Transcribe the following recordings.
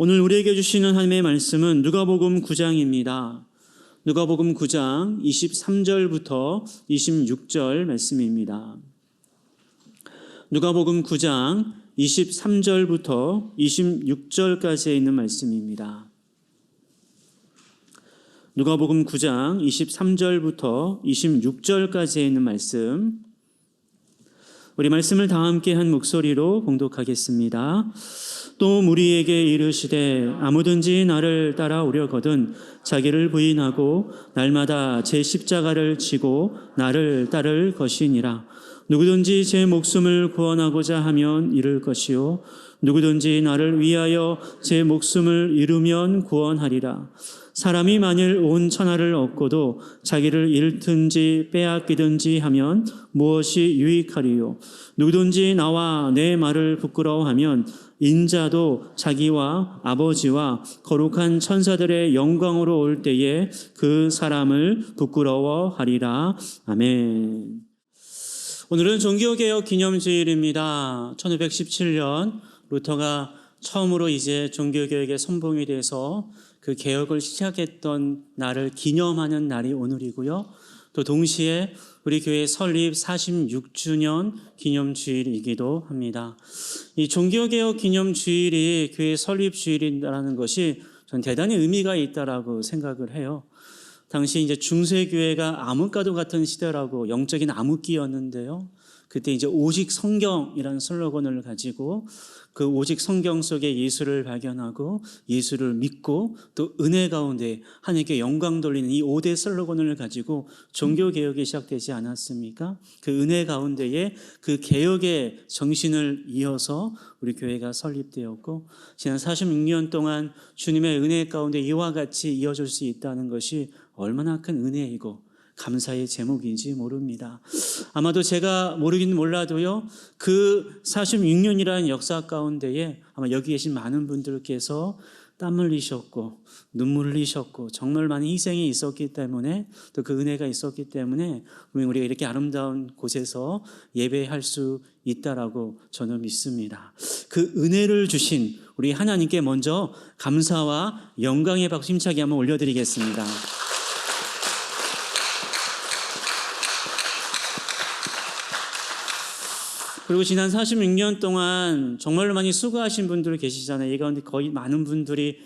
오늘 우리에게 주시는 하나님의 말씀은 누가복음 9장입니다. 누가복음 9장 23절부터 26절 말씀입니다. 누가복음 9장 23절부터 26절까지에 있는 말씀입니다. 누가복음 9장 23절부터 26절까지에 있는 말씀, 우리 말씀을 다 함께 한 목소리로 봉독하겠습니다. 또 무리에게 이르시되 아무든지 나를 따라오려거든 자기를 부인하고 날마다 제 십자가를 지고 나를 따를 것이니라. 누구든지 제 목숨을 구원하고자 하면 잃을 것이요 누구든지 나를 위하여 제 목숨을 잃으면 구원하리라. 사람이 만일 온 천하를 얻고도 자기를 잃든지 빼앗기든지 하면 무엇이 유익하리요? 누구든지 나와 내 말을 부끄러워하면 인자도 자기와 아버지와 거룩한 천사들의 영광으로 올 때에 그 사람을 부끄러워하리라. 아멘. 오늘은 종교개혁 기념주일입니다. 1517년 루터가 처음으로 이제 종교개혁의 선봉이 돼서 그 개혁을 시작했던 날을 기념하는 날이 오늘이고요. 또 동시에 우리 교회 설립 46주년 기념주일이기도 합니다. 이 종교개혁 기념주일이 교회 설립주일이라는 것이 전 대단히 의미가 있다라고 생각을 해요. 당시 이제 중세교회가 암흑과도 같은 시대라고 영적인 암흑기였는데요. 그때 이제 오직 성경이라는 슬로건을 가지고 그 오직 성경 속에 예수를 발견하고 예수를 믿고 또 은혜 가운데 하나님께 영광 돌리는 이 5대 슬로건을 가지고 종교개혁이 시작되지 않았습니까? 그 은혜 가운데에 그 개혁의 정신을 이어서 우리 교회가 설립되었고 지난 46년 동안 주님의 은혜 가운데 이와 같이 이어질 수 있다는 것이 얼마나 큰 은혜이고 감사의 제목인지 모릅니다. 아마도 제가 모르긴 몰라도요, 그 46년이라는 역사 가운데에 아마 여기 계신 많은 분들께서 땀 흘리셨고 눈물 흘리셨고 정말 많은 희생이 있었기 때문에 또 그 은혜가 있었기 때문에 우리가 이렇게 아름다운 곳에서 예배할 수 있다라고 저는 믿습니다. 그 은혜를 주신 우리 하나님께 먼저 감사와 영광의 박수 힘차게 한번 올려드리겠습니다. 그리고 지난 46년 동안 정말로 많이 수고하신 분들이 계시잖아요. 이 가운데 거의 많은 분들이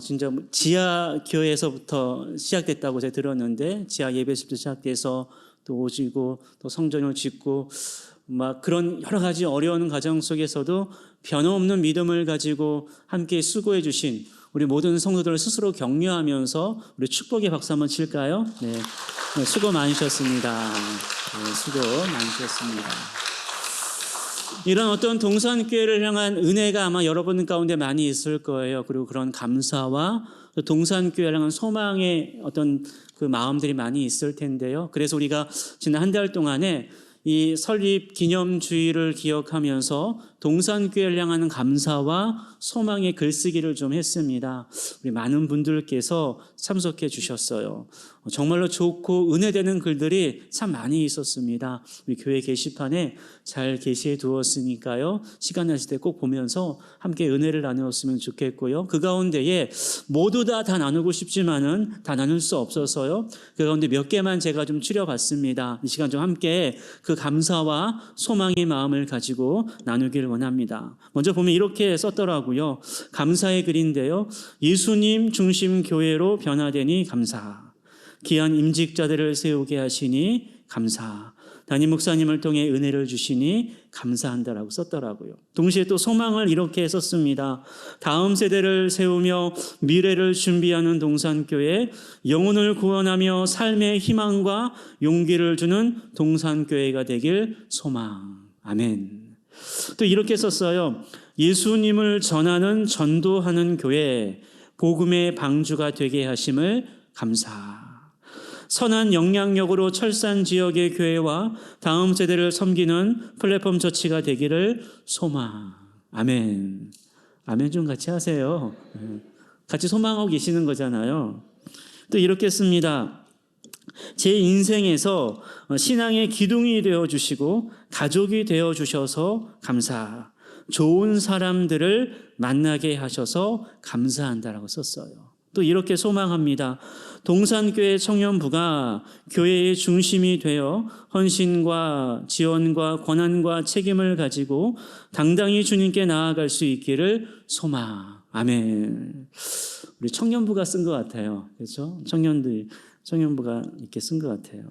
진짜 지하 교회에서부터 시작됐다고 제가 들었는데 지하 예배실부터 시작돼서 또 오시고 또 성전을 짓고 막 그런 여러 가지 어려운 과정 속에서도 변함없는 믿음을 가지고 함께 수고해 주신 우리 모든 성도들을 스스로 격려하면서 우리 축복의 박수 한번 칠까요? 네, 수고 많으셨습니다. 네, 수고 많으셨습니다. 이런 어떤 동산교회를 향한 은혜가 아마 여러분 가운데 많이 있을 거예요. 그리고 그런 감사와 동산교회를 향한 소망의 어떤 그 마음들이 많이 있을 텐데요. 그래서 우리가 지난 한 달 동안에 이 설립 기념주의를 기억하면서 동산교회를 향하는 감사와 소망의 글쓰기를 좀 했습니다. 우리 많은 분들께서 참석해 주셨어요. 정말로 좋고 은혜되는 글들이 참 많이 있었습니다. 우리 교회 게시판에 잘 게시해 두었으니까요. 시간 나실 때 꼭 보면서 함께 은혜를 나누었으면 좋겠고요. 그 가운데에 모두 다 나누고 싶지만은 다 나눌 수 없어서요. 그 가운데 몇 개만 제가 좀 추려봤습니다. 이 시간 좀 함께 그 감사와 소망의 마음을 가지고 나누기를 원합니다. 먼저 보면 이렇게 썼더라고요. 감사의 글인데요. 예수님 중심 교회로 변화되니 감사. 귀한 임직자들을 세우게 하시니 감사. 담임 목사님을 통해 은혜를 주시니 감사한다라고 썼더라고요. 동시에 또 소망을 이렇게 썼습니다. 다음 세대를 세우며 미래를 준비하는 동산교회, 영혼을 구원하며 삶의 희망과 용기를 주는 동산교회가 되길 소망. 아멘. 또 이렇게 썼어요. 예수님을 전하는 전도하는 교회, 복음의 방주가 되게 하심을 감사. 선한 영향력으로 철산 지역의 교회와 다음 세대를 섬기는 플랫폼 처치가 되기를 소망. 아멘. 아멘 좀 같이 하세요. 같이 소망하고 계시는 거잖아요. 또 이렇게 씁니다. 제 인생에서 신앙의 기둥이 되어주시고 가족이 되어주셔서 감사. 좋은 사람들을 만나게 하셔서 감사한다라고 썼어요. 또 이렇게 소망합니다. 동산교회 청년부가 교회의 중심이 되어 헌신과 지원과 권한과 책임을 가지고 당당히 주님께 나아갈 수 있기를 소망. 아멘. 우리 청년부가 쓴 것 같아요. 그렇죠? 청년부가 이렇게 쓴 것 같아요.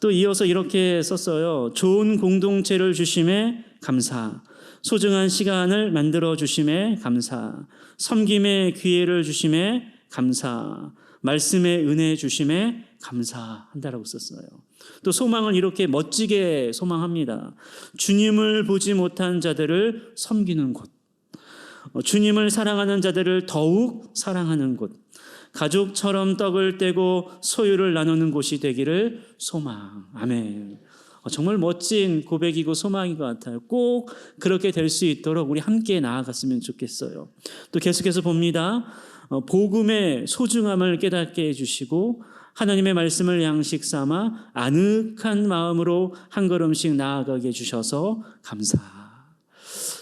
또 이어서 이렇게 썼어요. 좋은 공동체를 주심에 감사. 소중한 시간을 만들어 주심에 감사. 섬김의 기회를 주심에 감사. 말씀의 은혜 주심에 감사한다라고 썼어요. 또 소망을 이렇게 멋지게 소망합니다. 주님을 보지 못한 자들을 섬기는 곳. 주님을 사랑하는 자들을 더욱 사랑하는 곳. 가족처럼 떡을 떼고 소유를 나누는 곳이 되기를 소망. 아멘. 정말 멋진 고백이고 소망인 것 같아요. 꼭 그렇게 될 수 있도록 우리 함께 나아갔으면 좋겠어요. 또 계속해서 봅니다. 복음의 소중함을 깨닫게 해주시고 하나님의 말씀을 양식 삼아 아늑한 마음으로 한 걸음씩 나아가게 해주셔서 감사.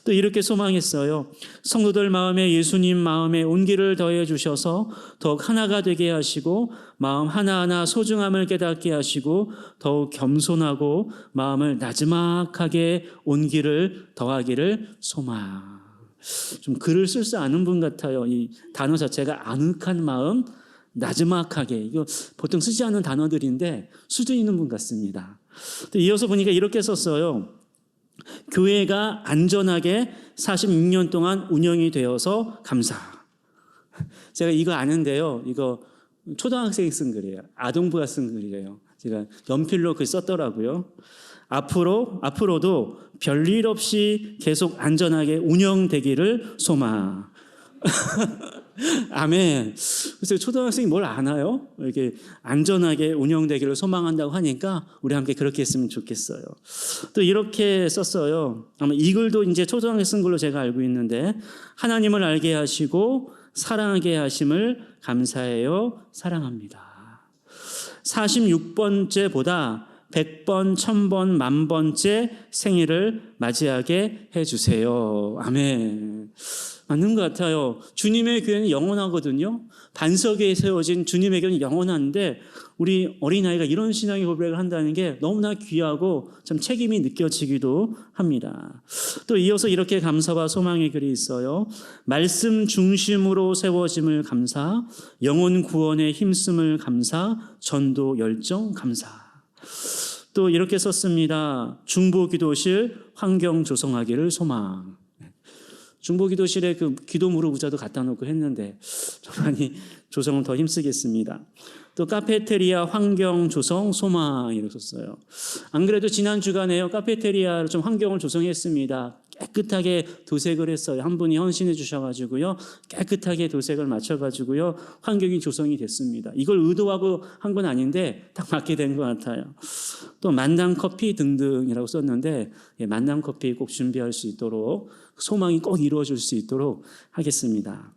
또 이렇게 소망했어요. 성도들 마음에 예수님 마음에 온기를 더해 주셔서 더욱 하나가 되게 하시고 마음 하나하나 소중함을 깨닫게 하시고 더욱 겸손하고 마음을 나지막하게 온기를 더하기를 소망. 좀 글을 쓸 수 아는 분 같아요. 이 단어 자체가 아늑한 마음, 나지막하게. 이거 보통 쓰지 않는 단어들인데 수준 있는 분 같습니다. 또 이어서 보니까 이렇게 썼어요. 교회가 안전하게 46년 동안 운영이 되어서 감사. 제가 이거 아는데요. 이거 초등학생이 쓴 글이에요. 아동부가 쓴 글이에요. 제가 연필로 글 썼더라고요. 앞으로도 별일 없이 계속 안전하게 운영되기를 소망. 아멘. 그래서 초등학생이 뭘 아나요? 이렇게 안전하게 운영되기를 소망한다고 하니까 우리 함께 그렇게 했으면 좋겠어요. 또 이렇게 썼어요. 아마 이 글도 이제 초등학생 쓴 걸로 제가 알고 있는데 하나님을 알게 하시고 사랑하게 하심을 감사해요. 사랑합니다. 46번째보다 100번, 1000번, 만번째 생일을 맞이하게 해주세요. 아멘. 맞는 것 같아요. 주님의 교회는 영원하거든요. 반석에 세워진 주님의 교회는 영원한데 우리 어린아이가 이런 신앙의 고백을 한다는 게 너무나 귀하고 참 책임이 느껴지기도 합니다. 또 이어서 이렇게 감사와 소망의 글이 있어요. 말씀 중심으로 세워짐을 감사, 영혼 구원에 힘씀을 감사, 전도 열정 감사. 또 이렇게 썼습니다. 중보기도실 환경 조성하기를 소망. 중보기도실에 그 기도 무릎 의자도 갖다 놓고 했는데 좀 많이 조성을 더 힘쓰겠습니다. 또 카페테리아 환경 조성 소망 이렇게 썼어요. 안 그래도 지난 주간에요. 카페테리아를 좀 환경을 조성했습니다. 깨끗하게 도색을 했어요. 한 분이 헌신해 주셔가지고요. 깨끗하게 도색을 맞춰가지고요. 환경이 조성이 됐습니다. 이걸 의도하고 한 건 아닌데 딱 맞게 된 것 같아요. 또 만남 커피 등등이라고 썼는데 만남 커피 꼭 준비할 수 있도록 소망이 꼭 이루어질 수 있도록 하겠습니다.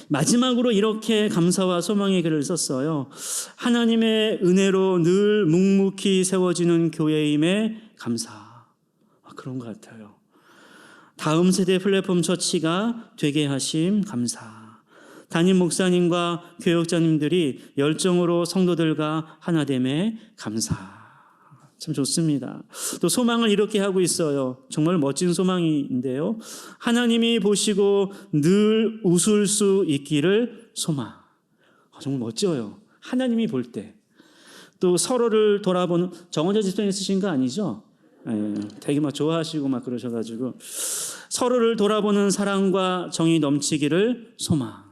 마지막으로 이렇게 감사와 소망의 글을 썼어요. 하나님의 은혜로 늘 묵묵히 세워지는 교회임에 감사. 그런 것 같아요. 다음 세대 플랫폼 처치가 되게 하심 감사. 담임 목사님과 교역자님들이 열정으로 성도들과 하나됨에 감사. 참 좋습니다. 또 소망을 이렇게 하고 있어요. 정말 멋진 소망인데요. 하나님이 보시고 늘 웃을 수 있기를 소망. 정말 멋져요. 하나님이 볼 때. 또 서로를 돌아보는 정원자 집사님 쓰신 거 아니죠? 되게 막 좋아하시고 막 그러셔가지고 서로를 돌아보는 사랑과 정이 넘치기를 소망.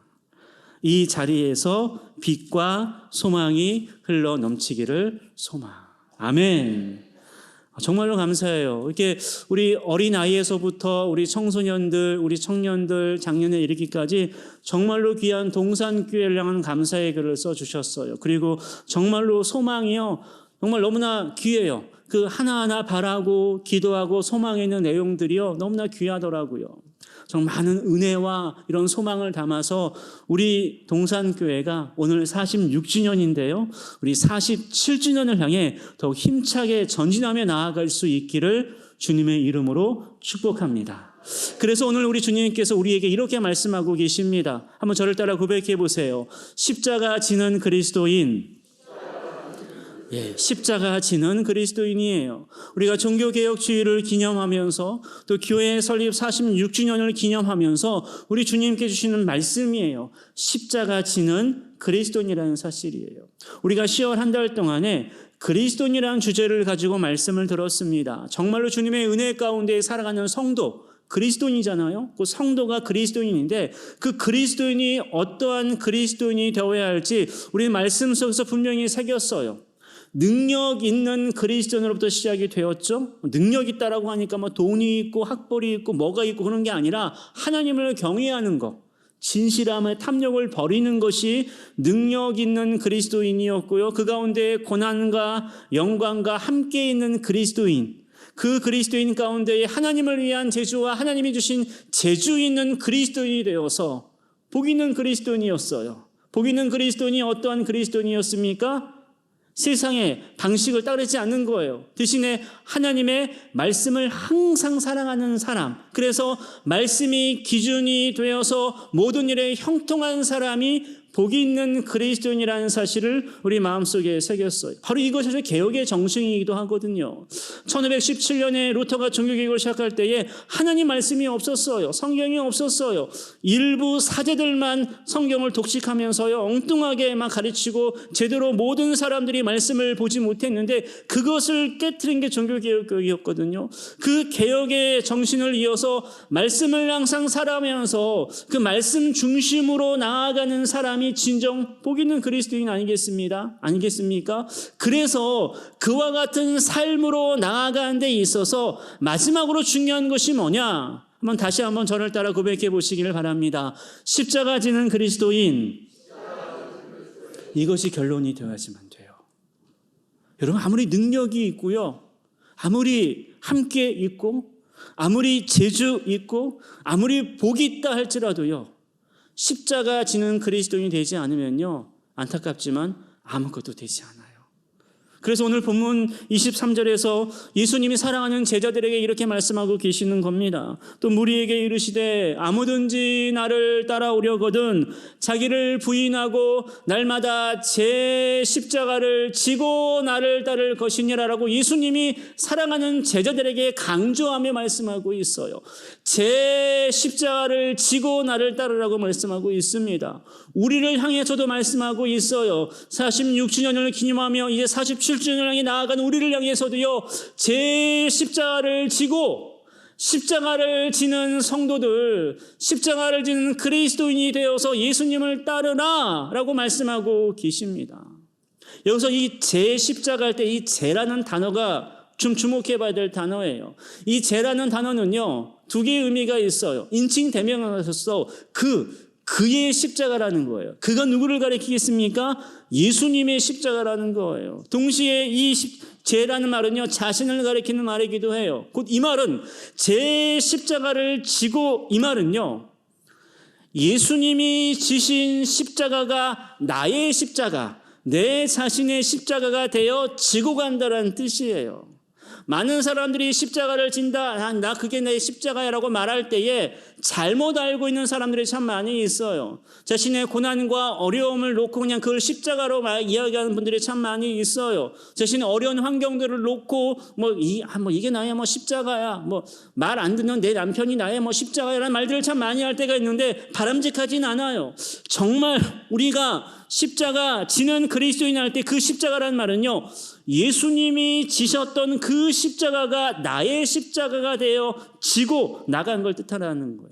이 자리에서 빛과 소망이 흘러 넘치기를 소망. 아멘. 정말로 감사해요. 이렇게 우리 어린아이에서부터 우리 청소년들, 우리 청년들, 작년에 이르기까지 정말로 귀한 동산교회를 향한 감사의 글을 써주셨어요. 그리고 정말로 소망이요. 정말 너무나 귀해요. 그 하나하나 바라고 기도하고 소망에 있는 내용들이요. 너무나 귀하더라고요. 정말 많은 은혜와 이런 소망을 담아서 우리 동산교회가 오늘 46주년인데요. 우리 47주년을 향해 더욱 힘차게 전진하며 나아갈 수 있기를 주님의 이름으로 축복합니다. 그래서 오늘 우리 주님께서 우리에게 이렇게 말씀하고 계십니다. 한번 저를 따라 고백해 보세요. 십자가 지는 그리스도인. 십자가 지는 그리스도인이에요. 우리가 종교개혁주의를 기념하면서 또 교회 설립 46주년을 기념하면서 우리 주님께 주시는 말씀이에요. 십자가 지는 그리스도인이라는 사실이에요. 우리가 10월 한 달 동안에 그리스도인이라는 주제를 가지고 말씀을 들었습니다. 정말로 주님의 은혜 가운데 살아가는 성도, 그리스도인이잖아요. 그 성도가 그리스도인인데 그 그리스도인이 어떠한 그리스도인이 되어야 할지 우리 말씀 속에서 분명히 새겼어요. 능력 있는 그리스도인으로부터 시작이 되었죠. 능력 있다라고 하니까 뭐 돈이 있고 학벌이 있고 뭐가 있고 그런 게 아니라 하나님을 경외하는 것, 진실함의 탐욕을 버리는 것이 능력 있는 그리스도인이었고요. 그 가운데 고난과 영광과 함께 있는 그리스도인, 그 그리스도인 가운데 하나님을 위한 제주와 하나님이 주신 제주 있는 그리스도인이 되어서 복 있는 그리스도인이었어요. 복 있는 그리스도인이 어떠한 그리스도인이었습니까? 세상의 방식을 따르지 않는 거예요. 대신에 하나님의 말씀을 항상 사랑하는 사람, 그래서 말씀이 기준이 되어서 모든 일에 형통한 사람이 복이 있는 그리스도인이라는 사실을 우리 마음속에 새겼어요. 바로 이것이 사실 개혁의 정신이기도 하거든요. 1517년에 루터가 종교개혁을 시작할 때에 하나님 말씀이 없었어요. 성경이 없었어요. 일부 사제들만 성경을 독식하면서요, 엉뚱하게 막 가르치고 제대로 모든 사람들이 말씀을 보지 못했는데 그것을 깨트린 게 종교개혁이었거든요. 그 개혁의 정신을 이어서 말씀을 항상 살아가면서 그 말씀 중심으로 나아가는 사람이 진정 복 있는 그리스도인 아니겠습니까? 그래서 그와 같은 삶으로 나아가는 데 있어서 마지막으로 중요한 것이 뭐냐? 다시 한번 저를 따라 고백해 보시기를 바랍니다. 십자가 지는 그리스도인. 이것이 결론이 되어야지만 돼요. 여러분, 아무리 능력이 있고요, 아무리 함께 있고, 아무리 재주 있고, 아무리 복이 있다 할지라도요, 십자가 지는 그리스도인이 되지 않으면요, 안타깝지만 아무것도 되지 않아요. 그래서 오늘 본문 23절에서 예수님이 사랑하는 제자들에게 이렇게 말씀하고 계시는 겁니다. 또 무리에게 이르시되 아무든지 나를 따라오려거든 자기를 부인하고 날마다 제 십자가를 지고 나를 따를 것이니라라고 예수님이 사랑하는 제자들에게 강조하며 말씀하고 있어요. 제 십자가를 지고 나를 따르라고 말씀하고 있습니다. 우리를 향해서도 말씀하고 있어요. 46주년을 기념하며 이제 47주년을 향해 나아가는 우리를 향해서도요, 제 십자가를 지고 십자가를 지는 성도들, 십자가를 지는 그리스도인이 되어서 예수님을 따르라 라고 말씀하고 계십니다. 여기서 이 제 십자가 할 때 이 제라는 단어가 좀 주목해 봐야 될 단어예요. 이 제라는 단어는요, 두 개의 의미가 있어요. 인칭 대명사로서 그의 십자가라는 거예요. 그가 누구를 가리키겠습니까? 예수님의 십자가라는 거예요. 동시에 이 제라는 말은요, 자신을 가리키는 말이기도 해요. 곧 이 말은 제 십자가를 지고, 이 말은요, 예수님이 지신 십자가가 나의 십자가, 내 자신의 십자가가 되어 지고 간다는 뜻이에요. 많은 사람들이 십자가를 진다, 나 그게 내 십자가야라고 말할 때에 잘못 알고 있는 사람들이 참 많이 있어요. 자신의 고난과 어려움을 놓고 그냥 그걸 십자가로 이야기하는 분들이 참 많이 있어요. 자신의 어려운 환경들을 놓고 이게 나의 십자가야, 말 안 듣는 내 남편이 나의 십자가야라는 말들을 참 많이 할 때가 있는데 바람직하진 않아요. 정말 우리가 십자가 지는 그리스도인 할 때 그 십자가라는 말은요, 예수님이 지셨던 그 십자가가 나의 십자가가 되어 지고 나간 걸 뜻하라는 거예요.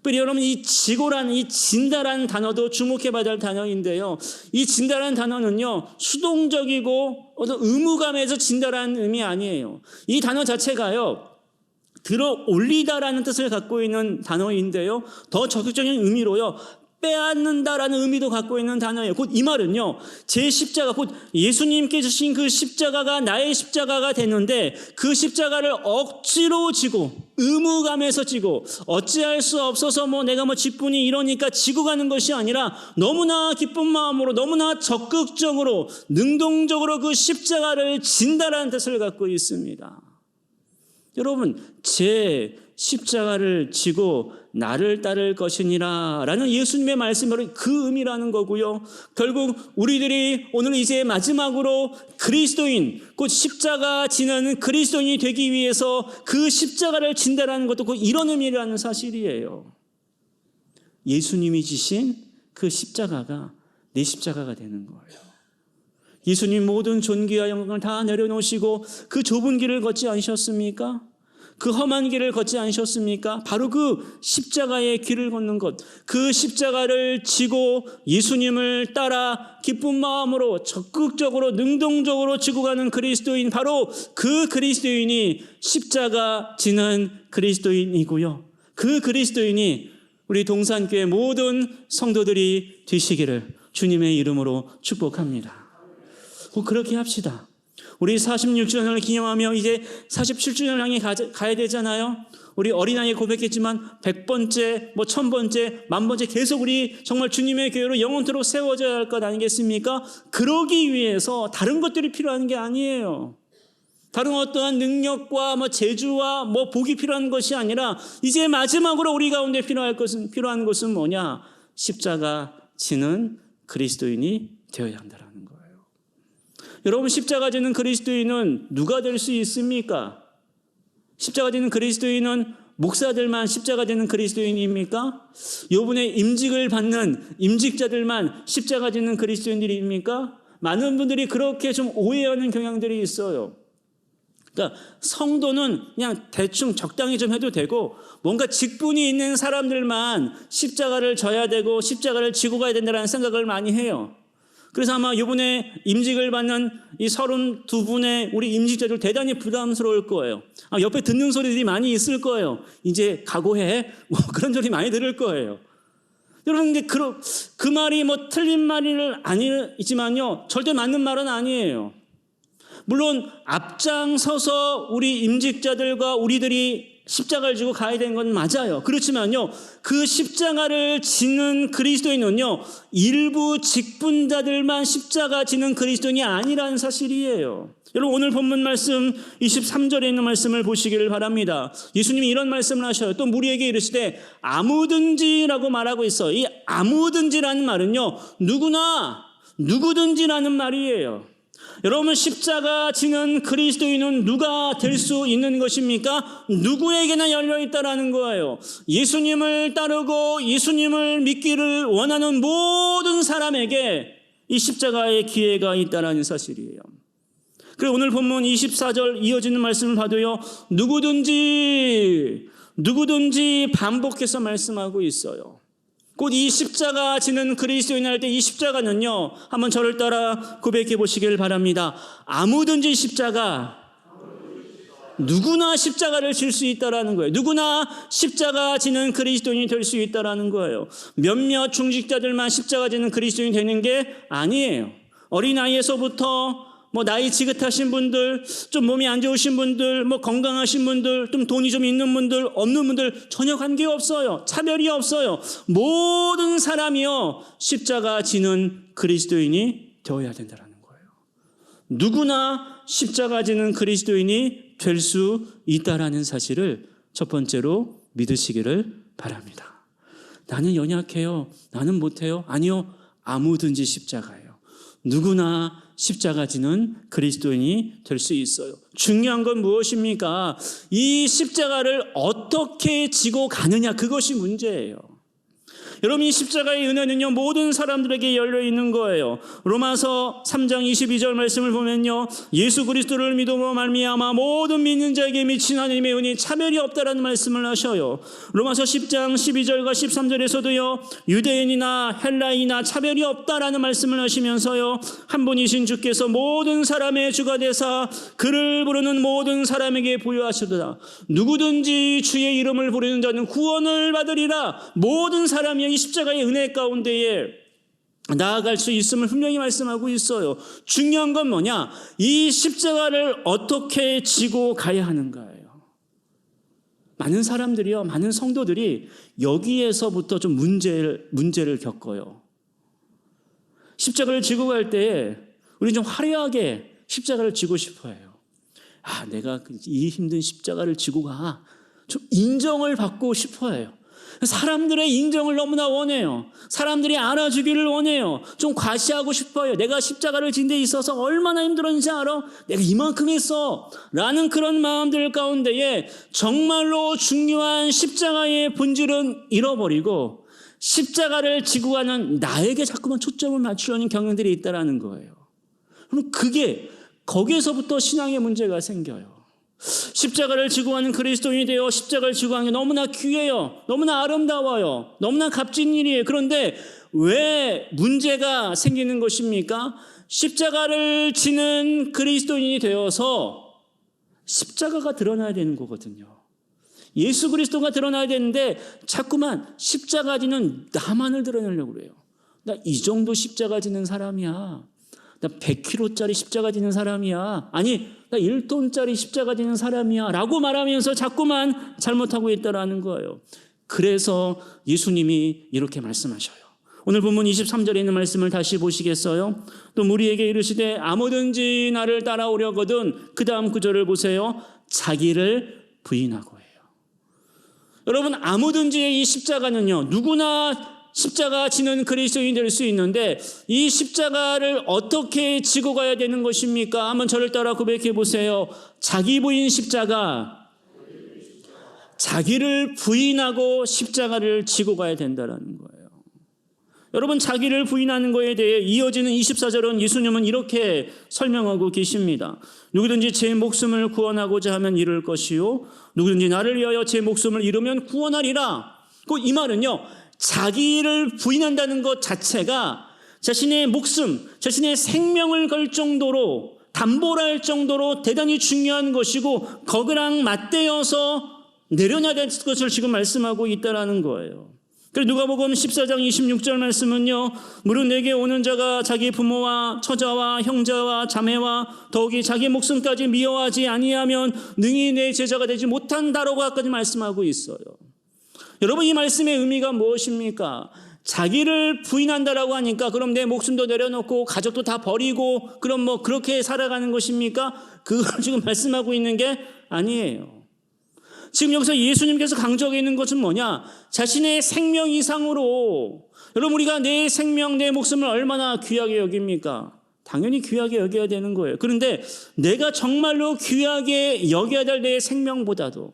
그리고 여러분, 이 지고라는, 이 진다라는 단어도 주목해 봐야 될 단어인데요, 이 진다라는 단어는요, 수동적이고 어떤 의무감에서 진다라는 의미 아니에요. 이 단어 자체가요, 들어 올리다라는 뜻을 갖고 있는 단어인데요, 더 적극적인 의미로요, 빼앗는다라는 의미도 갖고 있는 단어예요. 곧 이 말은요, 제 십자가, 곧 예수님께서 주신 그 십자가가 나의 십자가가 됐는데 그 십자가를 억지로 지고 의무감에서 지고 어찌할 수 없어서 내가 직분이 이러니까 지고 가는 것이 아니라 너무나 기쁜 마음으로 너무나 적극적으로 능동적으로 그 십자가를 진다라는 뜻을 갖고 있습니다. 여러분, 제 십자가를 지고 나를 따를 것이니라 라는 예수님의 말씀으로 그 의미라는 거고요. 결국 우리들이 오늘 이제 마지막으로 그리스도인, 곧 십자가 지는 그리스도인이 되기 위해서 그 십자가를 진다라는 것도 곧 이런 의미라는 사실이에요. 예수님이 지신 그 십자가가 내 십자가가 되는 거예요. 예수님 모든 존귀와 영광을 다 내려놓으시고 그 좁은 길을 걷지 않으셨습니까? 그 험한 길을 걷지 않으셨습니까? 바로 그 십자가의 길을 걷는 것, 그 십자가를 지고 예수님을 따라 기쁜 마음으로 적극적으로 능동적으로 지고 가는 그리스도인, 바로 그 그리스도인이 십자가 지는 그리스도인이고요. 그 그리스도인이 우리 동산교회 모든 성도들이 되시기를 주님의 이름으로 축복합니다. 꼭 그렇게 합시다. 우리 46주년을 기념하며 이제 47주년을 향해 가야 되잖아요. 우리 어린아이에 고백했지만 100번째, 1000번째, 10,000번째 계속 우리 정말 주님의 교회로 영원토록 세워져야 할 것 아니겠습니까? 그러기 위해서 다른 것들이 필요한 게 아니에요. 다른 어떠한 능력과 재주와 복이 필요한 것이 아니라 이제 마지막으로 우리 가운데 필요한 것은 뭐냐? 십자가 지는 그리스도인이 되어야 한다라는 거예요. 여러분, 십자가 지는 그리스도인은 누가 될 수 있습니까? 십자가 지는 그리스도인은 목사들만 십자가 지는 그리스도인입니까? 요번에 임직을 받는 임직자들만 십자가 지는 그리스도인들입니까? 많은 분들이 그렇게 좀 오해하는 경향들이 있어요. 그러니까 성도는 그냥 대충 적당히 좀 해도 되고 뭔가 직분이 있는 사람들만 십자가를 져야 되고 십자가를 지고 가야 된다는 생각을 많이 해요. 그래서 아마 이번에 임직을 받는 이 32분의 우리 임직자들 대단히 부담스러울 거예요. 옆에 듣는 소리들이 많이 있을 거예요. 이제 각오해. 그런 소리 많이 들을 거예요. 여러분, 근데 그 말이 틀린 말은 아니지만요, 절대 맞는 말은 아니에요. 물론 앞장서서 우리 임직자들과 우리들이 십자가를 지고 가야 되는 건 맞아요. 그렇지만요, 그 십자가를 지는 그리스도인은요, 일부 직분자들만 십자가 지는 그리스도인이 아니라는 사실이에요. 여러분, 오늘 본문 말씀 23절에 있는 말씀을 보시기를 바랍니다. 예수님이 이런 말씀을 하셔요. 또 무리에게 이르시되 아무든지라고 말하고 있어요. 이 아무든지라는 말은요, 누구든지라는 말이에요. 여러분, 십자가 지는 그리스도인은 누가 될 수 있는 것입니까? 누구에게나 열려있다라는 거예요. 예수님을 따르고 예수님을 믿기를 원하는 모든 사람에게 이 십자가의 기회가 있다라는 사실이에요. 그리고 오늘 본문 24절 이어지는 말씀을 봐도요, 누구든지 반복해서 말씀하고 있어요. 곧 이 십자가 지는 그리스도인 할 때 이 십자가는요, 한번 저를 따라 고백해 보시길 바랍니다. 아무든지 누구나 십자가를 질 수 있다라는 거예요. 누구나 십자가 지는 그리스도인이 될 수 있다라는 거예요. 몇몇 중직자들만 십자가 지는 그리스도인이 되는 게 아니에요. 어린아이에서부터 나이 지긋하신 분들, 좀 몸이 안 좋으신 분들, 건강하신 분들, 좀 돈이 좀 있는 분들, 없는 분들 전혀 관계없어요. 차별이 없어요. 모든 사람이요, 십자가 지는 그리스도인이 되어야 된다는 거예요. 누구나 십자가 지는 그리스도인이 될 수 있다라는 사실을 첫 번째로 믿으시기를 바랍니다. 나는 연약해요. 나는 못해요. 아니요. 아무든지 십자가예요. 누구나 십자가 지는 그리스도인이 될 수 있어요. 중요한 건 무엇입니까? 이 십자가를 어떻게 지고 가느냐, 그것이 문제예요. 여러분, 이 십자가의 은혜는요, 모든 사람들에게 열려있는 거예요. 로마서 3장 22절 말씀을 보면요, 예수 그리스도를 믿음으로 말미암아 모든 믿는 자에게 미친 하나님의 은혜에 차별이 없다라는 말씀을 하셔요. 로마서 10장 12절과 13절에서도요, 유대인이나 헬라인이나 차별이 없다라는 말씀을 하시면서요, 한 분이신 주께서 모든 사람의 주가 되사 그를 부르는 모든 사람에게 부여하시도다. 누구든지 주의 이름을 부르는 자는 구원을 받으리라. 모든 사람이 이 십자가의 은혜 가운데에 나아갈 수 있음을 분명히 말씀하고 있어요. 중요한 건 뭐냐? 이 십자가를 어떻게 지고 가야 하는가예요. 많은 사람들이요, 많은 성도들이 여기에서부터 좀 문제를 겪어요. 십자가를 지고 갈 때에 우리는 좀 화려하게 십자가를 지고 싶어 해요. 내가 이 힘든 십자가를 지고 가. 좀 인정을 받고 싶어 해요. 사람들의 인정을 너무나 원해요. 사람들이 알아주기를 원해요. 좀 과시하고 싶어요. 내가 십자가를 진 데 있어서 얼마나 힘들었는지 알아? 내가 이만큼 했어. 라는 그런 마음들 가운데에 정말로 중요한 십자가의 본질은 잃어버리고 십자가를 지고 가는 나에게 자꾸만 초점을 맞추려는 경향들이 있다는 거예요. 그럼 거기에서부터 신앙의 문제가 생겨요. 십자가를 지고 가는 그리스도인이 되어 십자가를 지고 가는 게 너무나 귀해요. 너무나 아름다워요. 너무나 값진 일이에요. 그런데 왜 문제가 생기는 것입니까? 십자가를 지는 그리스도인이 되어서 십자가가 드러나야 되는 거거든요. 예수 그리스도가 드러나야 되는데 자꾸만 십자가 지는 나만을 드러내려고 그래요. 나 이 정도 십자가 지는 사람이야. 나 100kg짜리 십자가 지는 사람이야. 아니, 나 1톤짜리 십자가 지는 사람이야. 라고 말하면서 자꾸만 잘못하고 있다라는 거예요. 그래서 예수님이 이렇게 말씀하셔요. 오늘 본문 23절에 있는 말씀을 다시 보시겠어요? 또 무리에게 이르시되 아무든지 나를 따라오려거든 그 다음 구절을 보세요. 자기를 부인하고 해요. 여러분, 아무든지의 이 십자가는요, 누구나 십자가 지는 그리스도인이 될 수 있는데 이 십자가를 어떻게 지고 가야 되는 것입니까? 한번 저를 따라 고백해 보세요. 자기 부인 십자가, 자기를 부인하고 십자가를 지고 가야 된다는 거예요. 여러분, 자기를 부인하는 것에 대해 이어지는 24절은 예수님은 이렇게 설명하고 계십니다. 누구든지 제 목숨을 구원하고자 하면 잃을 것이요 누구든지 나를 위하여 제 목숨을 잃으면 구원하리라. 이 말은요, 자기를 부인한다는 것 자체가 자신의 목숨, 자신의 생명을 걸 정도로 담보를 할 정도로 대단히 중요한 것이고 거기랑 맞대어서 내려놔야 될 것을 지금 말씀하고 있다는 거예요. 그래서 누가복음 14장 26절 말씀은요, 무릇 내게 오는 자가 자기 부모와 처자와 형제와 자매와 더욱이 자기 목숨까지 미워하지 아니하면 능히 내 제자가 되지 못한다라고까지 말씀하고 있어요. 여러분, 이 말씀의 의미가 무엇입니까? 자기를 부인한다라고 하니까 그럼 내 목숨도 내려놓고 가족도 다 버리고 그럼 그렇게 살아가는 것입니까? 그걸 지금 말씀하고 있는 게 아니에요. 지금 여기서 예수님께서 강조하고 있는 것은 뭐냐? 자신의 생명 이상으로, 여러분, 우리가 내 생명, 내 목숨을 얼마나 귀하게 여깁니까? 당연히 귀하게 여겨야 되는 거예요. 그런데 내가 정말로 귀하게 여겨야 될 내 생명보다도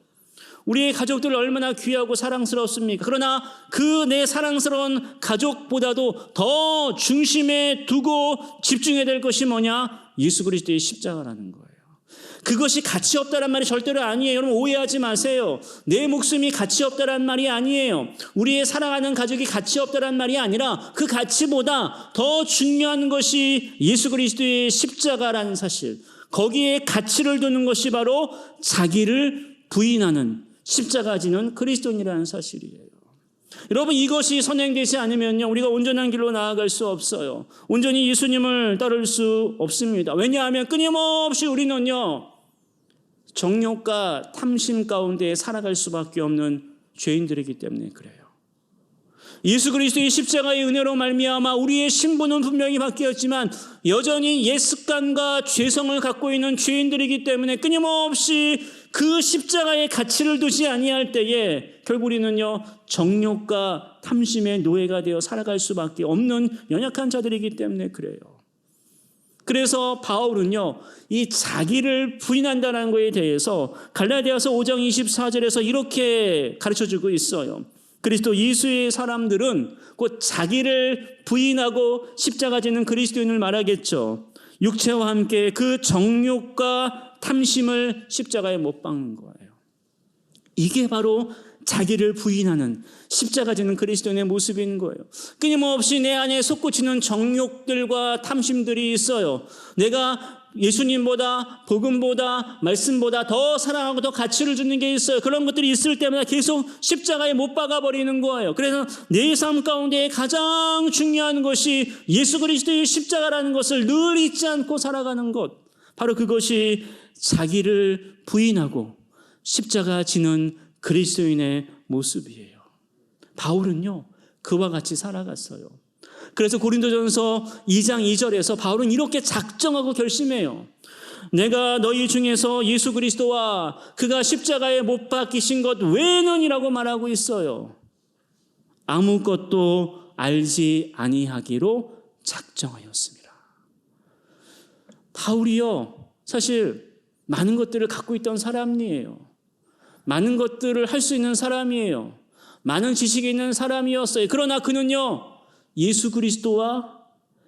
우리의 가족들 얼마나 귀하고 사랑스럽습니까? 그러나 그 내 사랑스러운 가족보다도 더 중심에 두고 집중해야 될 것이 뭐냐? 예수 그리스도의 십자가라는 거예요. 그것이 가치 없다란 말이 절대로 아니에요. 여러분, 오해하지 마세요. 내 목숨이 가치 없다란 말이 아니에요. 우리의 사랑하는 가족이 가치 없다란 말이 아니라 그 가치보다 더 중요한 것이 예수 그리스도의 십자가라는 사실. 거기에 가치를 두는 것이 바로 자기를 부인하는 십자가 지는 그리스도인이라는 사실이에요. 여러분, 이것이 선행되지 않으면요, 우리가 온전한 길로 나아갈 수 없어요. 온전히 예수님을 따를 수 없습니다. 왜냐하면 끊임없이 우리는요, 정욕과 탐심 가운데 살아갈 수밖에 없는 죄인들이기 때문에 그래요. 예수 그리스도의 십자가의 은혜로 말미암아 우리의 신분은 분명히 바뀌었지만 여전히 옛 습관과 죄성을 갖고 있는 죄인들이기 때문에 끊임없이 그 십자가의 가치를 두지 아니할 때에 결국 우리는요, 정욕과 탐심의 노예가 되어 살아갈 수밖에 없는 연약한 자들이기 때문에 그래요. 그래서 바울은요, 이 자기를 부인한다는 것에 대해서 갈라디아서 5장 24절에서 이렇게 가르쳐주고 있어요. 그리스도 예수의 사람들은 곧 자기를 부인하고 십자가 지는 그리스도인을 말하겠죠. 육체와 함께 그 정욕과 탐심을 십자가에 못 박는 거예요. 이게 바로 자기를 부인하는 십자가 지는 그리스도인의 모습인 거예요. 끊임없이 내 안에 솟구치는 정욕들과 탐심들이 있어요. 내가 예수님보다 복음보다 말씀보다 더 사랑하고 더 가치를 주는 게 있어요. 그런 것들이 있을 때마다 계속 십자가에 못 박아버리는 거예요. 그래서 내 삶 가운데 가장 중요한 것이 예수 그리스도의 십자가라는 것을 늘 잊지 않고 살아가는 것, 바로 그것이 자기를 부인하고 십자가 지는 그리스도인의 모습이에요. 바울은요 그와 같이 살아갔어요. 그래서 고린도전서 2장 2절에서 바울은 이렇게 작정하고 결심해요. 내가 너희 중에서 예수 그리스도와 그가 십자가에 못 박히신 것 외에는이라고 말하고 있어요. 아무것도 알지 아니하기로 작정하였습니다. 바울이요 사실 많은 것들을 갖고 있던 사람이에요. 많은 것들을 할 수 있는 사람이에요. 많은 지식이 있는 사람이었어요. 그러나 그는요 예수 그리스도와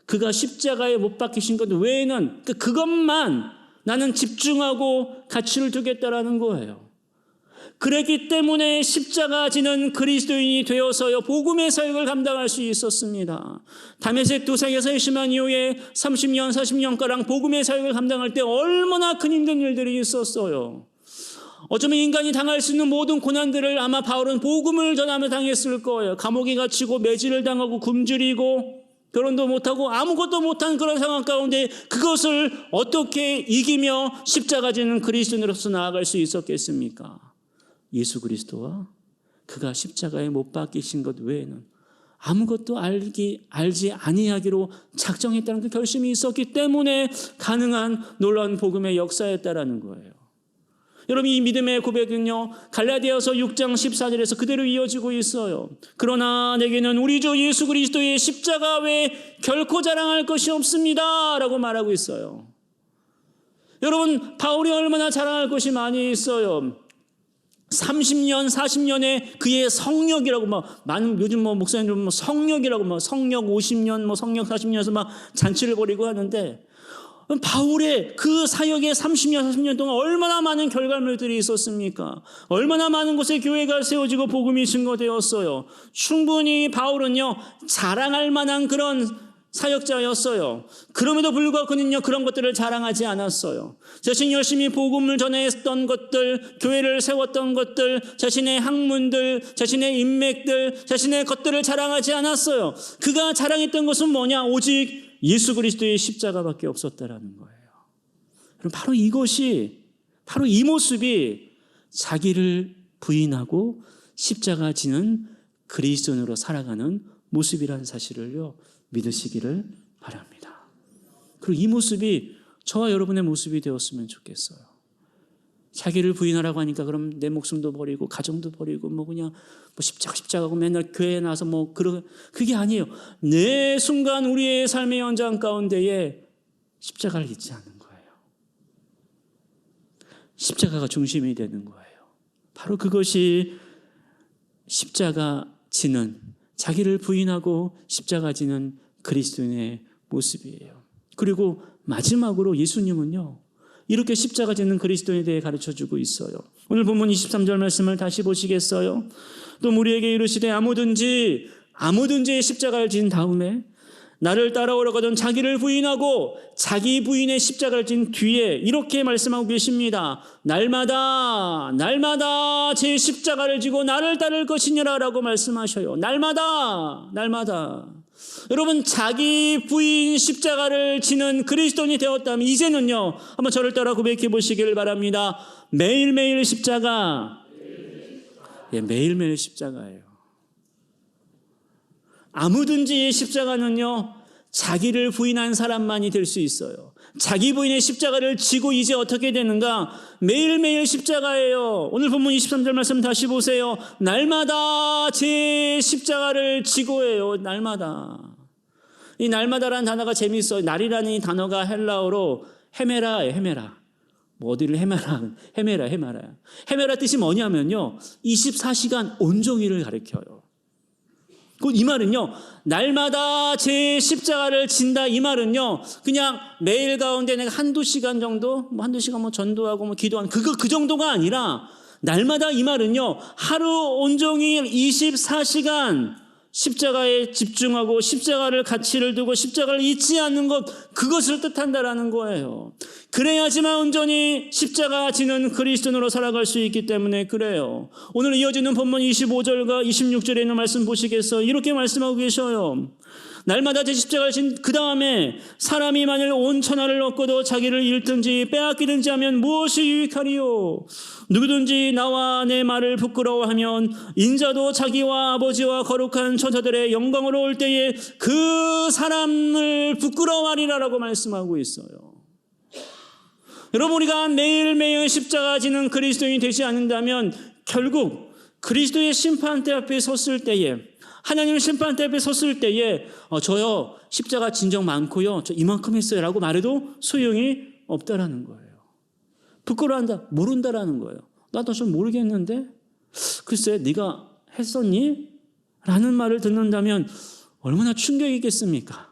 그가 십자가에 못 박히신 것 외에는 그것만 나는 집중하고 가치를 두겠다라는 거예요. 그랬기 때문에 십자가 지는 그리스도인이 되어서요 복음의 사역을 감당할 수 있었습니다. 다메섹 도상에서 심한 이후에 30년 40년가량 복음의 사역을 감당할 때 얼마나 큰 힘든 일들이 있었어요. 어쩌면 인간이 당할 수 있는 모든 고난들을 아마 바울은 복음을 전하며 당했을 거예요. 감옥에 갇히고 매질을 당하고 굶주리고 결혼도 못하고 아무것도 못한 그런 상황 가운데 그것을 어떻게 이기며 십자가 지는 그리스도인으로서 나아갈 수 있었겠습니까? 예수 그리스도와 그가 십자가에 못 박히신 것 외에는 아무것도 알지 아니하기로 작정했다는 그 결심이 있었기 때문에 가능한 놀라운 복음의 역사였다라는 거예요. 여러분 이 믿음의 고백은요 갈라디아서 6장 14절에서 그대로 이어지고 있어요. 그러나 내게는 우리 주 예수 그리스도의 십자가 외에 결코 자랑할 것이 없습니다 라고 말하고 있어요. 여러분 바울이 얼마나 자랑할 것이 많이 있어요. 30년 40년의 그의 성력이라고 많은 요즘 목사님들 성력이라고 성력 50년 성력 40년에서 막 잔치를 벌이고 하는데 바울의 그 사역에 30년, 40년 동안 얼마나 많은 결과물들이 있었습니까? 얼마나 많은 곳에 교회가 세워지고 복음이 증거되었어요. 충분히 바울은요, 자랑할 만한 그런 사역자였어요. 그럼에도 불구하고 그는요, 그런 것들을 자랑하지 않았어요. 자신이 열심히 복음을 전했던 것들, 교회를 세웠던 것들, 자신의 학문들, 자신의 인맥들, 자신의 것들을 자랑하지 않았어요. 그가 자랑했던 것은 뭐냐? 오직 예수 그리스도의 십자가밖에 없었다라는 거예요. 바로 이것이, 바로 이 모습이 자기를 부인하고 십자가 지는 그리스도인으로 살아가는 모습이라는 사실을요, 믿으시기를 바랍니다. 그리고 이 모습이 저와 여러분의 모습이 되었으면 좋겠어요. 자기를 부인하라고 하니까 그럼 내 목숨도 버리고 가정도 버리고 그냥 십자가고 맨날 교회에 나와서 그게 아니에요. 내 순간 우리의 삶의 현장 가운데에 십자가를 잊지 않는 거예요. 십자가가 중심이 되는 거예요. 바로 그것이 십자가 지는, 자기를 부인하고 십자가 지는 그리스도인의 모습이에요. 그리고 마지막으로 예수님은요, 이렇게 십자가 지는 그리스도인에 대해 가르쳐주고 있어요. 오늘 본문 23절 말씀을 다시 보시겠어요? 또 우리에게 이르시되 아무든지 십자가를 진 다음에 나를 따라오려거든 자기를 부인하고 자기 부인의 십자가를 진 뒤에 이렇게 말씀하고 계십니다. 날마다 제 십자가를 지고 나를 따를 것이니라 라고 말씀하셔요. 날마다. 여러분, 자기 부인 십자가를 지는 그리스도인이 되었다면 이제는요, 한번 저를 따라 고백해 보시기를 바랍니다. 매일매일 십자가. 매일매일 십자가예요. 아무든지 십자가는요, 자기를 부인한 사람만이 될 수 있어요. 자기 부인의 십자가를 지고 이제 어떻게 되는가? 매일매일 십자가예요. 오늘 본문 23절 말씀 다시 보세요. 날마다 제 십자가를 지고예요. 날마다. 이 날마다라는 단어가 재미있어요. 날이라는 이 단어가 헬라어로 헤메라예요. 헤메라. 어디를 헤메라. 헤메라 뜻이 뭐냐면요, 24시간 온종일을 가리켜요. 이 말은요, 날마다 제 십자가를 진다 이 말은요, 그냥 매일 가운데 내가 한두 시간 정도, 한두 시간 전도하고 기도하는 그 정도가 아니라, 날마다 이 말은요, 하루 온종일 24시간 십자가에 집중하고 십자가를 가치를 두고 십자가를 잊지 않는 것, 그것을 뜻한다라는 거예요. 그래야지만 온전히 십자가 지는 그리스도인으로 살아갈 수 있기 때문에 그래요. 오늘 이어지는 본문 25절과 26절에 있는 말씀 보시겠어요? 이렇게 말씀하고 계셔요. 날마다 제 십자가를 진 그 다음에 사람이 만일 온 천하를 얻고도 자기를 잃든지 빼앗기든지 하면 무엇이 유익하리요? 누구든지 나와 내 말을 부끄러워하면 인자도 자기와 아버지와 거룩한 천사들의 영광으로 올 때에 그 사람을 부끄러워하리라라고 말씀하고 있어요. 여러분, 우리가 매일매일 십자가 지는 그리스도인이 되지 않는다면 결국 그리스도의 심판대 앞에 섰을 때에, 하나님의 심판대 앞에 섰을 때에 저요 십자가 진정 많고요, 저 이만큼 했어요 라고 말해도 소용이 없다라는 거예요. 부끄러워한다, 모른다라는 거예요. 나도 좀 모르겠는데, 글쎄 네가 했었니? 라는 말을 듣는다면 얼마나 충격이겠습니까?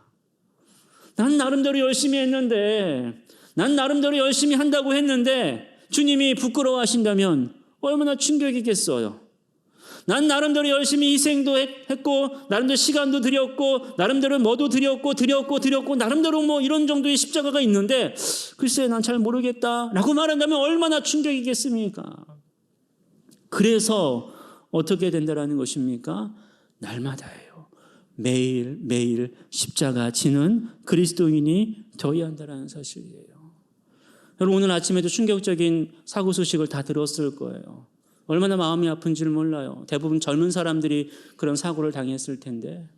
난 나름대로 열심히 했는데, 난 나름대로 열심히 한다고 했는데 주님이 부끄러워하신다면 얼마나 충격이겠어요. 난 나름대로 열심히 희생도 했고, 나름대로 시간도 드렸고, 나름대로 뭐도 드렸고 나름대로 뭐 이런 정도의 십자가가 있는데 글쎄 난 잘 모르겠다 라고 말한다면 얼마나 충격이겠습니까? 그래서 어떻게 된다라는 것입니까? 날마다예요. 매일 십자가 지는 그리스도인이 되어야 한다는 사실이에요. 여러분, 오늘 아침에도 충격적인 사고 소식을 다 들었을 거예요. 얼마나 마음이 아픈지를 몰라요. 대부분 젊은 사람들이 그런 사고를 당했을 텐데,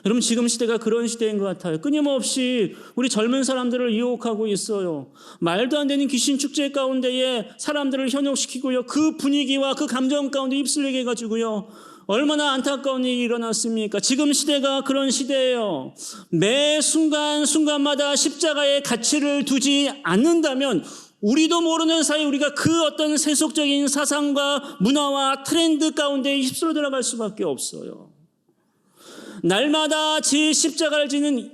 여러분 지금 시대가 그런 시대인 것 같아요. 끊임없이 우리 젊은 사람들을 유혹하고 있어요. 말도 안 되는 귀신 축제 가운데에 사람들을 현혹시키고요, 그 분위기와 그 감정 가운데 휩쓸리게 해가지고요, 얼마나 안타까운 일이 일어났습니까? 지금 시대가 그런 시대예요. 매 순간마다 십자가의 가치를 두지 않는다면 우리도 모르는 사이 우리가 그 어떤 세속적인 사상과 문화와 트렌드 가운데 휩쓸려 들어갈 수밖에 없어요. 날마다 제 십자가를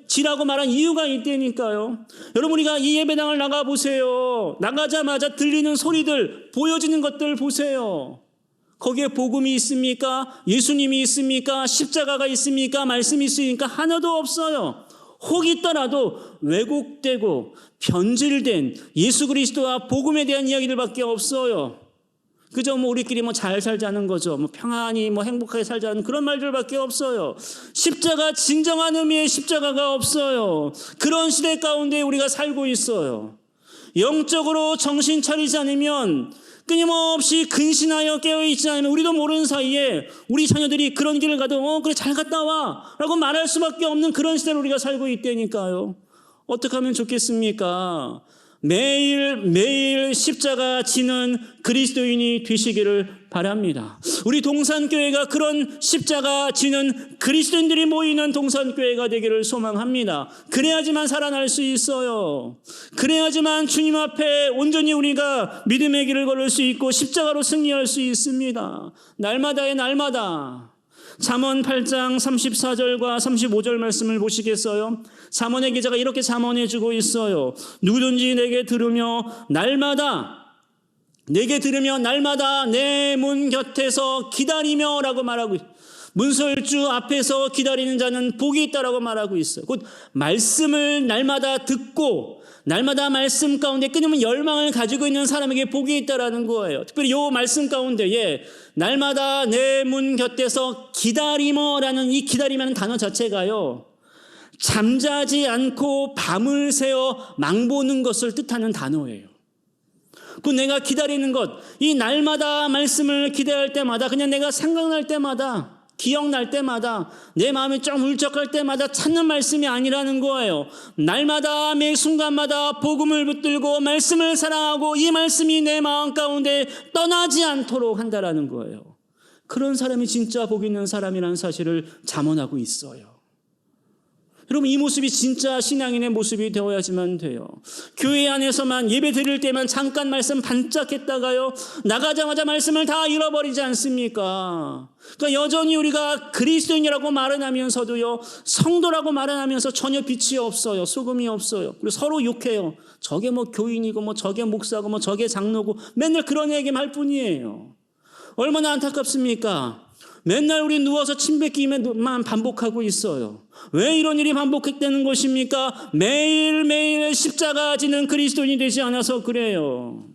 지라고 말한 이유가 있다니까요. 여러분, 우리가 이 예배당을 나가보세요. 나가자마자 들리는 소리들, 보여지는 것들 보세요. 거기에 복음이 있습니까? 예수님이 있습니까? 십자가가 있습니까? 말씀이 있으니까 하나도 없어요. 혹 있더라도 왜곡되고 변질된 예수 그리스도와 복음에 대한 이야기들밖에 없어요. 그저 우리끼리 잘 살자는 거죠. 평안히 행복하게 살자는 그런 말들밖에 없어요. 십자가, 진정한 의미의 십자가가 없어요. 그런 시대 가운데 우리가 살고 있어요. 영적으로 정신 차리지 않으면, 끊임없이 근신하여 깨어있지 않으면 우리도 모르는 사이에 우리 자녀들이 그런 길을 가도 그래 잘 갔다 와 라고 말할 수밖에 없는 그런 시대를 우리가 살고 있다니까요. 어떻게 하면 좋겠습니까? 매일 십자가 지는 그리스도인이 되시기를 바랍니다. 우리 동산교회가 그런 십자가 지는 그리스도인들이 모이는 동산교회가 되기를 소망합니다. 그래야지만 살아날 수 있어요. 그래야지만 주님 앞에 온전히 우리가 믿음의 길을 걸을 수 있고 십자가로 승리할 수 있습니다. 날마다의 날마다. 잠언 8장 34절과 35절 말씀을 보시겠어요? 잠언의 기자가 이렇게 잠언해 주고 있어요. 누구든지 내게 들으며 날마다 내 문 곁에서 기다리며 라고 말하고 있어요. 문설주 앞에서 기다리는 자는 복이 있다라고 말하고 있어요. 곧 말씀을 날마다 듣고 날마다 말씀 가운데 끊임없는 열망을 가지고 있는 사람에게 복이 있다라는 거예요. 특별히 이 말씀 가운데에 날마다 내 문 곁에서 기다리며라는 이 기다리면 단어 자체가요, 잠자지 않고 밤을 새어 망보는 것을 뜻하는 단어예요. 그 내가 기다리는 것, 이 날마다 말씀을 기대할 때마다, 그냥 내가 생각날 때마다, 기억날 때마다, 내 마음이 좀 울적할 때마다 찾는 말씀이 아니라는 거예요. 날마다 매 순간마다 복음을 붙들고 말씀을 사랑하고 이 말씀이 내 마음 가운데 떠나지 않도록 한다라는 거예요. 그런 사람이 진짜 복 있는 사람이라는 사실을 잠언하고 있어요. 여러분, 이 모습이 진짜 신앙인의 모습이 되어야지만 돼요. 교회 안에서만 예배 드릴 때만 잠깐 말씀 반짝했다가요, 나가자마자 말씀을 다 잃어버리지 않습니까? 그러니까 여전히 우리가 그리스도인이라고 말은 하면서도요, 성도라고 말은 하면서 전혀 빛이 없어요. 소금이 없어요. 그리고 서로 욕해요. 저게 교인이고 저게 목사고 저게 장로고 맨날 그런 얘기만 할 뿐이에요. 얼마나 안타깝습니까? 맨날 우리 누워서 침 뱉기만 반복하고 있어요. 왜 이런 일이 반복되는 것입니까? 매일매일 십자가 지는 그리스도인이 되지 않아서 그래요.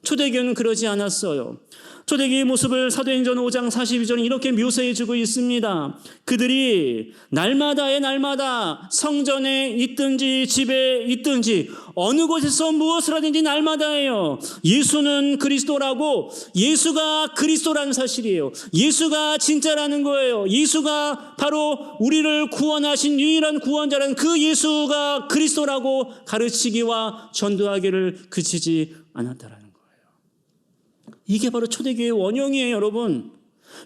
초대교회는 그러지 않았어요. 초대교회의 모습을 사도행전 5장 42절은 이렇게 묘사해주고 있습니다. 그들이 날마다의 날마다 성전에 있든지 집에 있든지 어느 곳에서 무엇을 하든지 날마다예요. 예수는 그리스도라고, 예수가 그리스도라는 사실이에요. 예수가 진짜라는 거예요. 예수가 바로 우리를 구원하신 유일한 구원자라는 그 예수가 그리스도라고 가르치기와 전도하기를 그치지 않았다라는 거예요. 이게 바로 초대교회의 원형이에요, 여러분.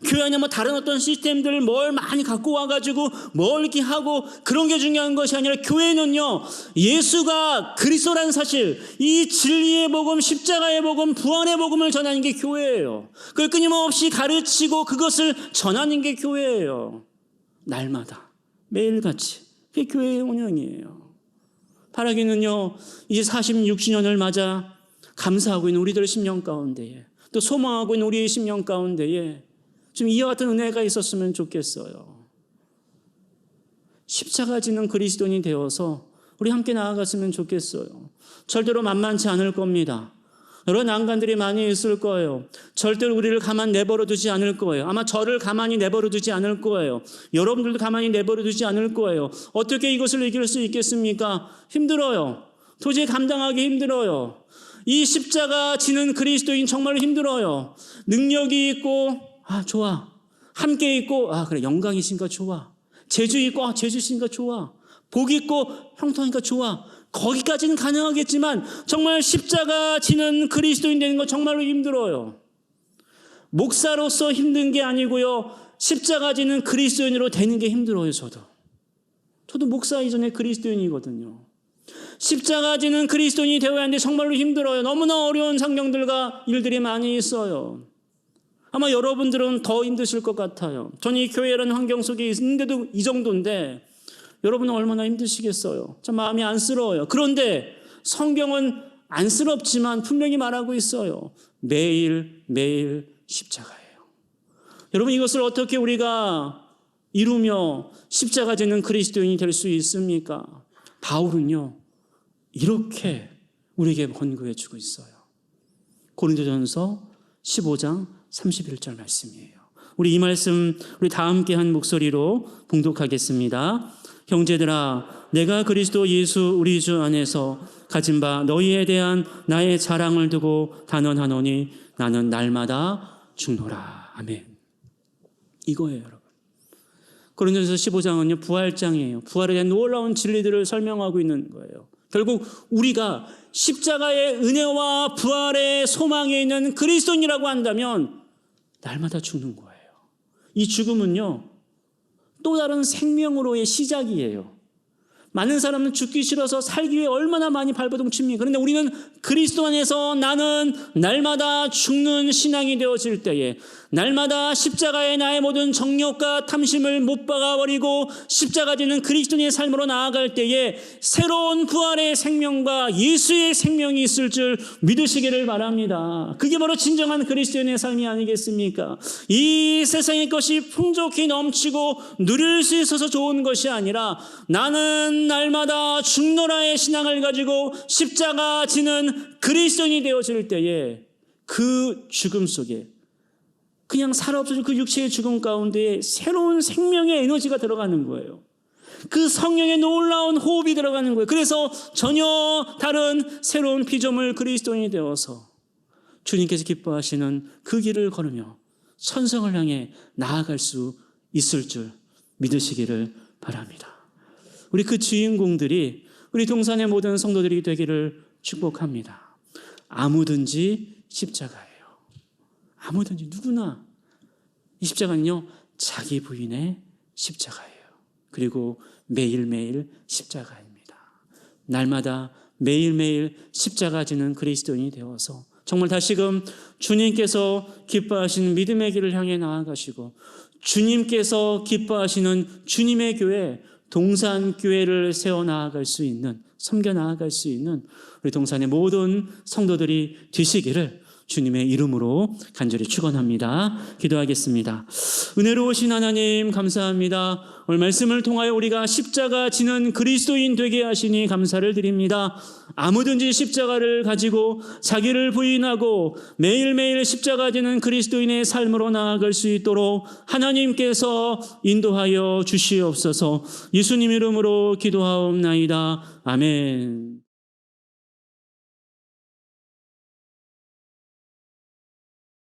교회 안에 뭐 다른 어떤 시스템들 뭘 많이 갖고 와가지고 뭘 이렇게 하고 그런 게 중요한 것이 아니라 교회는요, 예수가 그리스도라는 사실, 이 진리의 복음, 십자가의 복음, 부활의 복음을 전하는 게 교회예요. 그걸 끊임없이 가르치고 그것을 전하는 게 교회예요. 날마다, 매일같이. 그게 교회의 원형이에요. 바라기는요, 이제 46주년을 맞아 감사하고 있는 우리들의 심령 가운데에, 또 소망하고 있는 우리의 심령 가운데에 좀 이와 같은 은혜가 있었으면 좋겠어요. 십자가 지는 그리스도인이 되어서 우리 함께 나아갔으면 좋겠어요. 절대로 만만치 않을 겁니다. 여러 난관들이 많이 있을 거예요. 절대로 우리를 가만 내버려 두지 않을 거예요. 아마 저를 가만히 내버려 두지 않을 거예요. 여러분들도 가만히 내버려 두지 않을 거예요. 어떻게 이것을 이길 수 있겠습니까? 힘들어요. 도저히 감당하기 힘들어요. 이 십자가 지는 그리스도인 정말로 힘들어요. 능력이 있고 좋아. 함께 있고 그래, 영광이신가 좋아. 재주 있고 재주신가 좋아. 복 있고 형통하니까 좋아. 거기까지는 가능하겠지만 정말 십자가 지는 그리스도인 되는 건 정말로 힘들어요. 목사로서 힘든 게 아니고요, 십자가 지는 그리스도인으로 되는 게 힘들어요. 저도 목사 이전에 그리스도인이거든요. 십자가 지는 그리스도인이 되어야 하는데 정말로 힘들어요. 너무나 어려운 상황들과 일들이 많이 있어요. 아마 여러분들은 더 힘드실 것 같아요. 저는 이 교회라는 환경 속에 있는데도 이 정도인데 여러분은 얼마나 힘드시겠어요. 참 마음이 안쓰러워요. 그런데 성경은 안쓰럽지만 분명히 말하고 있어요. 매일 십자가예요. 여러분, 이것을 어떻게 우리가 이루며 십자가 지는 그리스도인이 될 수 있습니까? 바울은요, 이렇게 우리에게 권고해 주고 있어요. 고린도전서 15장 31절 말씀이에요. 우리 이 말씀 우리 다 함께 한 목소리로 봉독하겠습니다. 형제들아, 내가 그리스도 예수 우리 주 안에서 가진 바 너희에 대한 나의 자랑을 두고 단언하노니 나는 날마다 죽노라. 아멘. 이거예요, 여러분. 고린도전서 15장은요, 부활장이에요. 부활에 대한 놀라운 진리들을 설명하고 있는 거예요. 결국 우리가 십자가의 은혜와 부활의 소망에 있는 그리스도인이라고 한다면 날마다 죽는 거예요. 이 죽음은요, 또 다른 생명으로의 시작이에요. 많은 사람은 죽기 싫어서 살기 위해 얼마나 많이 발버둥칩니까? 그런데 우리는 그리스도 안에서 나는 날마다 죽는 신앙이 되어질 때에, 날마다 십자가에 나의 모든 정욕과 탐심을 못 박아버리고 십자가 지는 그리스도인의 삶으로 나아갈 때에 새로운 부활의 생명과 예수의 생명이 있을 줄 믿으시기를 바랍니다. 그게 바로 진정한 그리스도인의 삶이 아니겠습니까? 이 세상의 것이 풍족히 넘치고 누릴 수 있어서 좋은 것이 아니라 나는 날마다 죽노라의 신앙을 가지고 십자가 지는 그리스도인이 되어질 때에 그 죽음 속에, 그냥 살아 없어진 그 육체의 죽음 가운데에 새로운 생명의 에너지가 들어가는 거예요. 그 성령의 놀라운 호흡이 들어가는 거예요. 그래서 전혀 다른 새로운 피조물 그리스도인이 되어서 주님께서 기뻐하시는 그 길을 걸으며 천성을 향해 나아갈 수 있을 줄 믿으시기를 바랍니다. 우리 그 주인공들이 우리 동산의 모든 성도들이 되기를 축복합니다. 아무든지 십자가예요. 아무든지, 누구나. 이 십자가는요, 자기 부인의 십자가예요. 그리고 매일매일 십자가입니다. 날마다 매일매일 십자가 지는 그리스도인이 되어서 정말 다시금 주님께서 기뻐하시는 믿음의 길을 향해 나아가시고 주님께서 기뻐하시는 주님의 교회, 동산교회를 세워 나아갈 수 있는, 섬겨 나아갈 수 있는 우리 동산의 모든 성도들이 되시기를 주님의 이름으로 간절히 축원합니다. 기도하겠습니다. 은혜로우신 하나님 감사합니다. 오늘 말씀을 통하여 우리가 십자가 지는 그리스도인 되게 하시니 감사를 드립니다. 아무든지 십자가를 가지고 자기를 부인하고 매일매일 십자가 지는 그리스도인의 삶으로 나아갈 수 있도록 하나님께서 인도하여 주시옵소서. 예수님 이름으로 기도하옵나이다. 아멘.